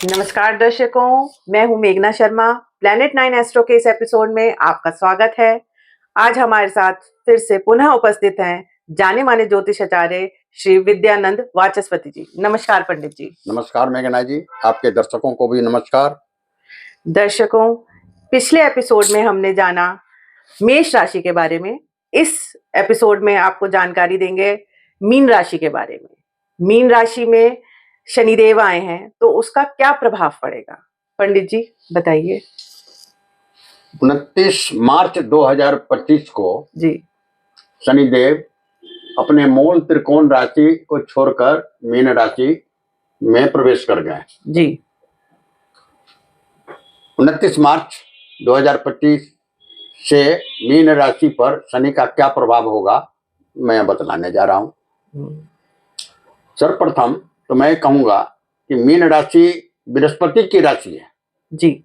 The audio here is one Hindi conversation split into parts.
नमस्कार दर्शकों, मैं हूं मेघना शर्मा। प्लैनेट 9 एस्ट्रो के इस एपिसोड में आपका स्वागत है। आज हमारे साथ फिर से पुनः उपस्थित हैं जाने माने ज्योतिष आचार्य श्री विद्यानंद वाचस्पति जी। नमस्कार पंडित जी। नमस्कार मेघना जी, आपके दर्शकों को भी नमस्कार। दर्शकों, पिछले एपिसोड में हमने जाना मेष राशि के बारे में। इस एपिसोड में आपको जानकारी देंगे मीन राशि के बारे में। मीन राशि में शनिदेव आए हैं तो उसका क्या प्रभाव पड़ेगा, पंडित जी बताइए। 29 मार्च 2025 को जी शनिदेव अपने मूल त्रिकोण राशि को छोड़कर मीन राशि में प्रवेश कर गए। जी 29 मार्च 2025 से मीन राशि पर शनि का क्या प्रभाव होगा मैं बतलाने जा रहा हूं। सर्वप्रथम तो मैं कहूंगा कि मीन राशि बृहस्पति की राशि है जी,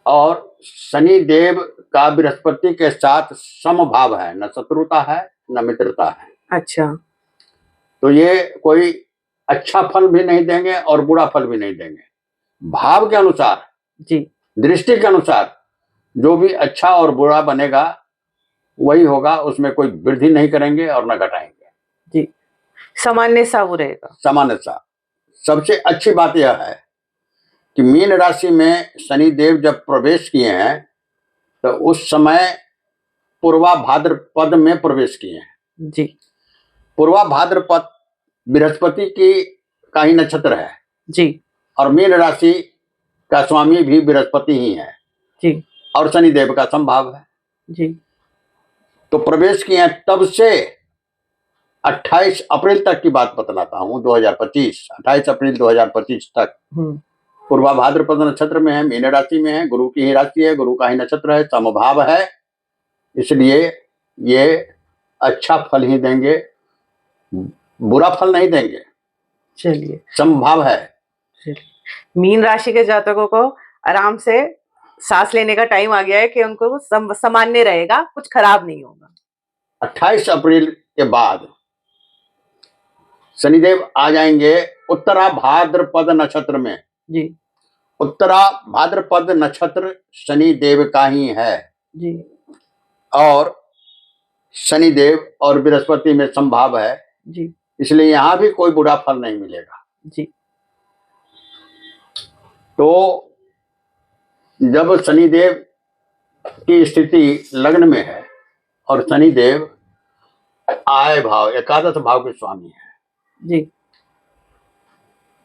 और शनि देव का बृहस्पति के साथ समभाव है, न शत्रुता है न मित्रता है। अच्छा, तो ये कोई अच्छा फल भी नहीं देंगे और बुरा फल भी नहीं देंगे। भाव के अनुसार जी, दृष्टि के अनुसार जो भी अच्छा और बुरा बनेगा वही होगा, उसमें कोई वृद्धि नहीं करेंगे और न घटाएंगे जी, सामान्य सा वो रहेगा। सामान्य सा। सबसे अच्छी बात यह है कि मीन राशि में शनि देव जब प्रवेश किए हैं तो उस समय पूर्वा भाद्रपद में प्रवेश किए हैं। जी पूर्वा भाद्रपद बृहस्पति की का ही नक्षत्र है जी और मीन राशि का स्वामी भी बृहस्पति ही है जी और शनिदेव का संभाव है जी। तो प्रवेश किए हैं। तब से 28 अप्रैल तक की बात बतलाता हूँ। 2025 28 अप्रैल 2025 तक पूर्वा भाद्रपद नक्षत्र में है, मीन राशि में है, गुरु की ही राशि है, गुरु का ही नक्षत्र है, समभाव है, इसलिए ये अच्छा फल ही देंगे, बुरा फल नहीं देंगे। चलिए, समभाव है। चलिए, मीन राशि के जातकों को आराम से सांस लेने का टाइम आ गया है कि उनको सामान्य रहेगा, कुछ खराब नहीं होगा। 28 अप्रैल के बाद शनिदेव आ जाएंगे उत्तरा भाद्रपद नक्षत्र में। जी, उत्तरा भाद्रपद नक्षत्र शनि देव का ही है जी, और शनि देव और बृहस्पति में संभाव है जी, इसलिए यहां भी कोई बुरा फल नहीं मिलेगा। जी। तो जब शनिदेव की स्थिति लग्न में है और शनिदेव आय भाव एकादश भाव के स्वामी है जी,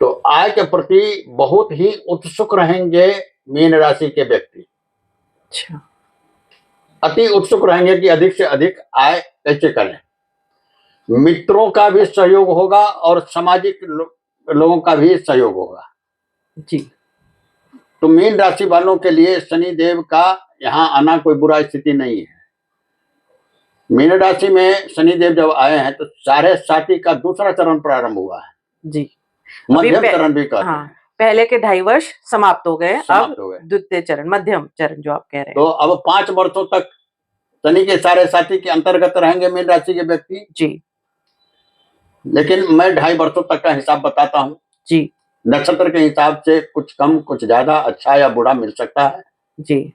तो आय के प्रति बहुत ही उत्सुक रहेंगे मीन राशि के व्यक्ति। अच्छा, अति उत्सुक रहेंगे कि अधिक से अधिक आय कैसे करें। मित्रों का भी सहयोग होगा और सामाजिक लोगों का भी सहयोग होगा। जी। तो मीन राशि वालों के लिए शनि देव का यहाँ आना कोई बुरा स्थिति नहीं है। मीन राशि में शनि देव जब आए हैं तो साढ़े साथी का दूसरा चरण प्रारंभ हुआ है जी, मध्यम चरण भी कहते हैं। पहले के 2.5 वर्ष समाप्त हो गए, अब हो गए। द्वितीय चरण, मध्यम चरण जो आप कह रहे हैं। तो अब 5 वर्षों तक शनि के साढ़े साथी के अंतर्गत रहेंगे मीन राशि के व्यक्ति जी, लेकिन मैं 2.5 वर्षों तक का हिसाब बताता हूँ जी, नक्षत्र के हिसाब से। कुछ कम कुछ ज्यादा, अच्छा या बुरा मिल सकता है जी।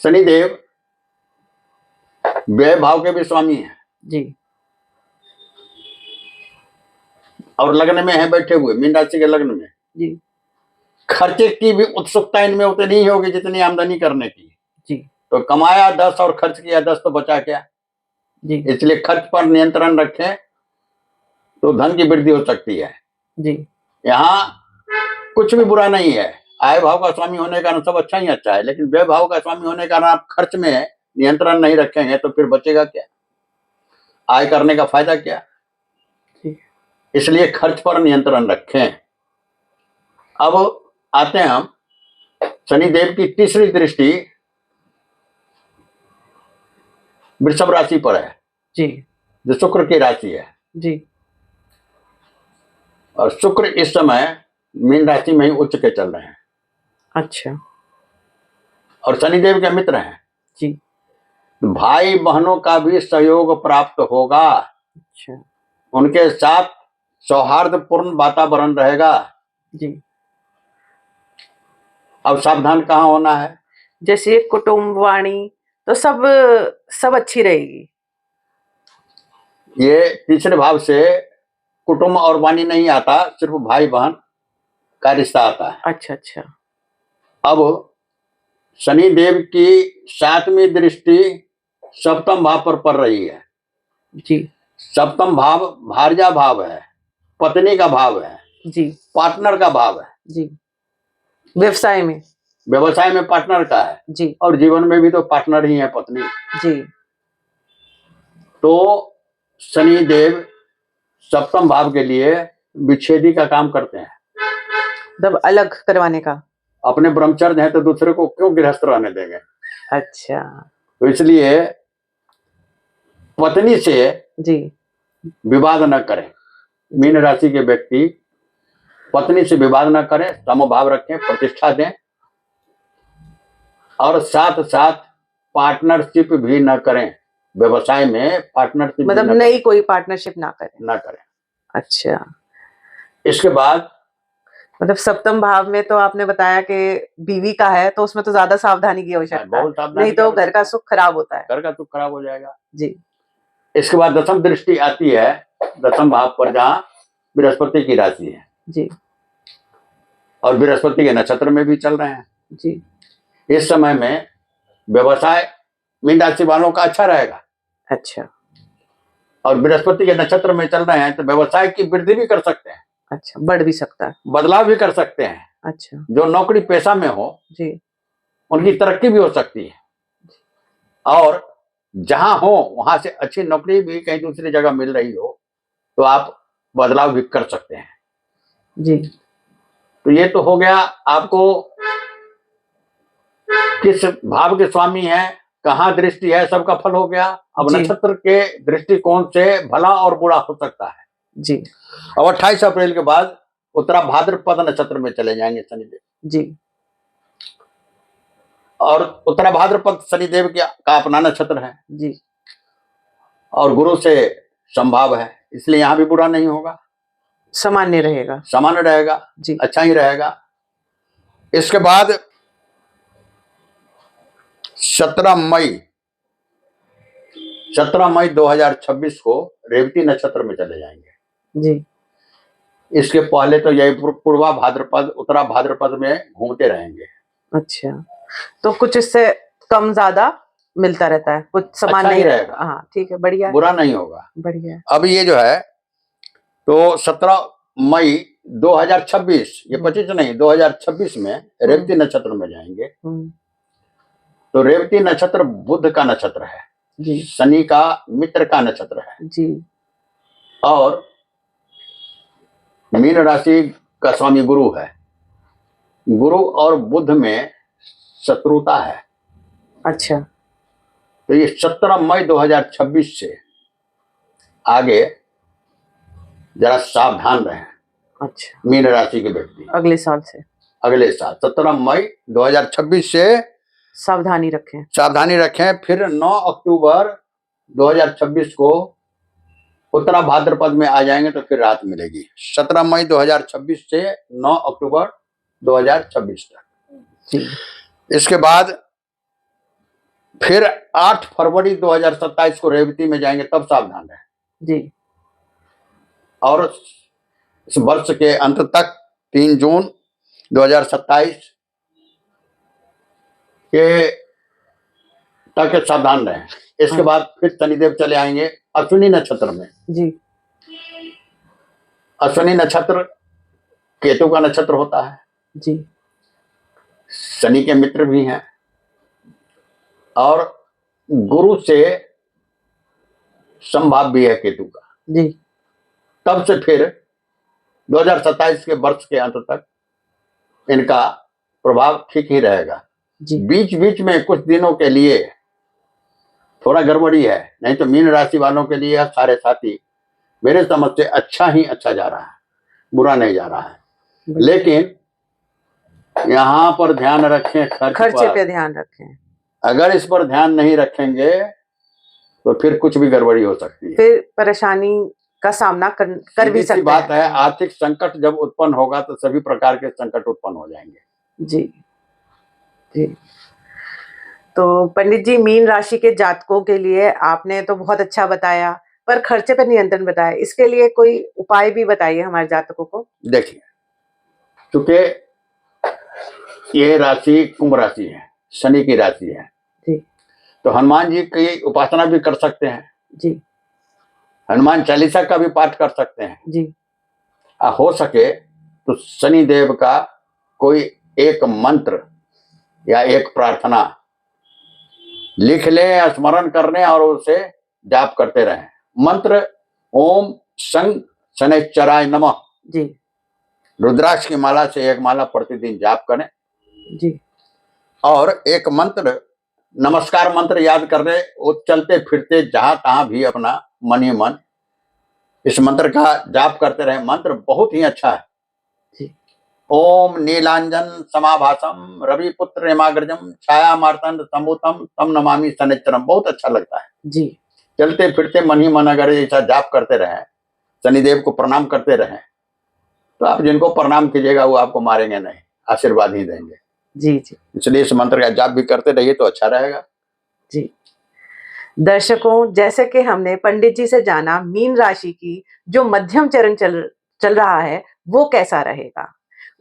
शनिदेव व्यय भाव के भी स्वामी है जी, और लग्न में है बैठे हुए, मीन राशि के लग्न में। जी, खर्चे की भी उत्सुकता इनमें उतनी ही होगी जितनी आमदनी करने की। जी, तो कमाया 10 और खर्च किया 10 तो बचा क्या। जी, इसलिए खर्च पर नियंत्रण रखें तो धन की वृद्धि हो सकती है। जी। यहाँ कुछ भी बुरा नहीं है। आय भाव का स्वामी होने का कारण सब अच्छा ही अच्छा है, लेकिन व्यय भाव का स्वामी होने का कारण आप खर्च में नियंत्रण नहीं रखेंगे तो फिर बचेगा क्या, आय करने का फायदा क्या। इसलिए खर्च पर नियंत्रण रखें। अब आते हैं हम शनिदेव की तीसरी दृष्टि वृषभ राशि पर है जी, जो शुक्र की राशि है जी। और शुक्र इस समय मीन राशि में ही उच्च के चल रहे हैं। अच्छा, और शनिदेव के मित्र हैं जी। भाई बहनों का भी सहयोग प्राप्त होगा। अच्छा, उनके साथ सौहार्दपूर्ण वातावरण रहेगा। जी। अब सावधान कहाँ होना है? जैसे कुटुंब वाणी तो सब अच्छी रहेगी। ये तीसरे भाव से कुटुंब और वाणी नहीं आता, सिर्फ भाई बहन का रिश्ता आता है। अच्छा अच्छा। अब शनि देव की 7वीं दृष्टि सप्तम भाव पर पड़ रही है। जी सप्तम भाव भार्या भाव है, पत्नी का भाव है, जी पार्टनर का भाव है। जी। व्यवसाय में, व्यवसाय में पार्टनर का है जी और जीवन में भी तो पार्टनर ही है पत्नी। जी। तो शनि देव सप्तम भाव के लिए विच्छेदी का काम करते हैं, मतलब अलग करवाने का। अपने ब्रह्मचर्य है तो दूसरे को क्यों गृहस्थ रहने देंगे। अच्छा। तो इसलिए पत्नी से जी विवाद न करें। मीन राशि के व्यक्ति पत्नी से विवाद न करें, समभाव रखें, प्रतिष्ठा दें और साथ साथ पार्टनरशिप भी न करें। व्यवसाय में पार्टनरशिप मतलब नई कोई पार्टनरशिप ना करें। अच्छा। इसके बाद मतलब सप्तम भाव में तो आपने बताया कि बीवी का है तो उसमें तो ज्यादा सावधानी की आवश्यकता है, बहुत सावधानी नहीं तो घर का सुख खराब होता है। घर का सुख खराब हो जाएगा जी। इसके बाद दसम दृष्टि आती है दसम भाव पर, जहाँ बृहस्पति की राशि है जी और बृहस्पति के नक्षत्र में भी चल रहे हैं जी। इस समय में व्यवसाय मीन राशि वालों का अच्छा रहेगा। अच्छा और बृहस्पति के नक्षत्र में चल रहे हैं तो व्यवसाय की वृद्धि भी कर सकते हैं। अच्छा, बढ़ भी सकता है, बदलाव भी कर सकते हैं। अच्छा जो नौकरी पेशा में हो जी, उनकी तरक्की भी हो सकती है और जहां हो वहां से अच्छी नौकरी भी कहीं दूसरी जगह मिल रही हो तो आप बदलाव भी कर सकते हैं जी। तो ये तो हो गया आपको किस भाव के स्वामी है, कहाँ दृष्टि है, सबका फल हो गया। अब जी। नक्षत्र के दृष्टिकोण से भला और बुरा हो सकता है जी। अब 28 अप्रैल के बाद उत्तरा भाद्रपद नक्षत्र में चले जाएंगे शनिदेव जी। और उत्तरा भाद्रपद शनिदेव का अपना नक्षत्र है जी। और गुरु से संभाव है, इसलिए यहां भी बुरा नहीं होगा, सामान्य रहेगा, सामान्य रहेगा जी। अच्छा ही रहेगा। इसके बाद 17 मई 2026 को रेवती नक्षत्र में चले जाएंगे जी। इसके पहले तो यही पूर्वा भाद्रपद उत्तरा भाद्रपद में घूमते रहेंगे। अच्छा, तो कुछ इससे कम ज्यादा मिलता रहता है, कुछ समान अच्छा नहीं रहेगा। हाँ ठीक है, बढ़िया है, बुरा नहीं होगा, बढ़िया है। अब ये जो है तो 17 मई 2026 ये 25 नहीं 2026 में रेवती नक्षत्र में जाएंगे। तो रेवती नक्षत्र बुध का नक्षत्र है जी, शनि का मित्र का नक्षत्र है जी। और मीन राशि का स्वामी गुरु है। गुरु और बुध में शत्रुता है। अच्छा, तो ये 17 मई 2026 से आगे जरा सावधान रहें। अच्छा, मीन राशि के व्यक्ति अगले साल से, अगले साल 17 मई 2026 से सावधानी रखें, सावधानी रखें। फिर 9 अक्टूबर 2026 को उत्तरा भाद्रपद में आ जाएंगे तो फिर राहत मिलेगी। 17 मई 2026 से 9 अक्टूबर 2026 तक। इसके बाद फिर 8 फरवरी 2027 को रेवती में जाएंगे, तब सावधान रहें जी। और इस वर्ष के अंत तक 3 जून 2027 के तक सावधान रहें। इसके बाद फिर शनिदेव चले आएंगे अश्विनी नक्षत्र में जी। अश्विनी नक्षत्र केतु का नक्षत्र होता है जी। शनि के मित्र भी हैं और गुरु से संभाव भी है केतु का जी। तब से फिर 2027 के वर्ष के अंत तक इनका प्रभाव ठीक ही रहेगा जी। बीच बीच में कुछ दिनों के लिए थोड़ा गड़बड़ी है, नहीं तो मीन राशि वालों के लिए सारे साथी मेरे समझ से अच्छा ही अच्छा जा रहा है, बुरा नहीं जा रहा है। लेकिन यहाँ पर ध्यान रखें खर्चे पे ध्यान रखें, अगर इस पर ध्यान नहीं रखेंगे तो फिर कुछ भी गड़बड़ी हो सकती है, फिर परेशानी का सामना कर भी सीधी सी सकते बात हैं। है, आर्थिक संकट जब उत्पन्न होगा तो सभी प्रकार के संकट उत्पन्न हो जाएंगे। जी जी। तो पंडित जी, मीन राशि के जातकों के लिए आपने तो बहुत अच्छा बताया, पर खर्चे पर नियंत्रण बताया, इसके लिए कोई उपाय भी बताइए हमारे जातकों को। देखिए, क्योंकि ये राशि कुंभ राशि है, शनि की राशि है जी तो हनुमान जी की उपासना भी कर सकते हैं, जी हनुमान चालीसा का भी पाठ कर सकते हैं। जी हो सके तो शनि देव का कोई एक मंत्र या एक प्रार्थना लिख लें, स्मरण कर लें और उसे जाप करते रहें। मंत्र ओम शं शनैश्चराय नमः, जी रुद्राक्ष की माला से एक माला प्रतिदिन जाप करें। जी और एक मंत्र, नमस्कार मंत्र याद कर रहे, वो चलते फिरते जहां तहां भी अपना मन ही मन इस मंत्र का जाप करते रहे। मंत्र बहुत ही अच्छा है। जी ओम नीलांजन समाभासम रविपुत्र हेमाग्रजम छाया मार्तंड संभूतम तम नमामि शनिश्चरम, बहुत अच्छा लगता है। जी चलते फिरते मन ही मन अगर ऐसा जाप करते रहें, शनिदेव को प्रणाम करते रहें, तो आप जिनको प्रणाम कीजिएगा वो आपको मारेंगे नहीं, आशीर्वाद ही देंगे। जी जी इसलिए इस मंत्र का जाप भी करते रहिए तो अच्छा रहेगा। जी। दर्शकों, जैसे कि हमने पंडित जी से जाना मीन राशि की जो मध्यम चरण चल रहा है वो कैसा रहेगा,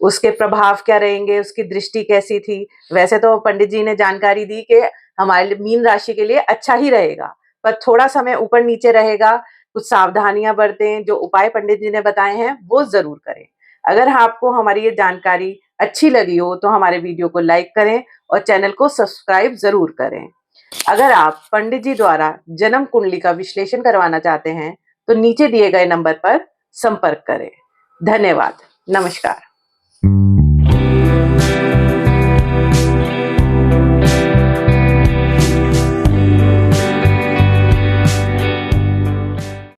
उसके प्रभाव क्या रहेंगे, उसकी दृष्टि कैसी थी। वैसे तो पंडित जी ने जानकारी दी कि हमारे मीन राशि के लिए अच्छा ही रहेगा, पर थोड़ा समय ऊपर नीचे रहेगा। कुछ सावधानियां बरतें, जो उपाय पंडित जी ने बताए हैं वो जरूर करें। अगर आपको हमारी ये जानकारी अच्छी लगी हो तो हमारे वीडियो को लाइक करें और चैनल को सब्सक्राइब जरूर करें। अगर आप पंडित जी द्वारा जन्म कुंडली का विश्लेषण करवाना चाहते हैं तो नीचे दिए गए नंबर पर संपर्क करें। धन्यवाद। नमस्कार।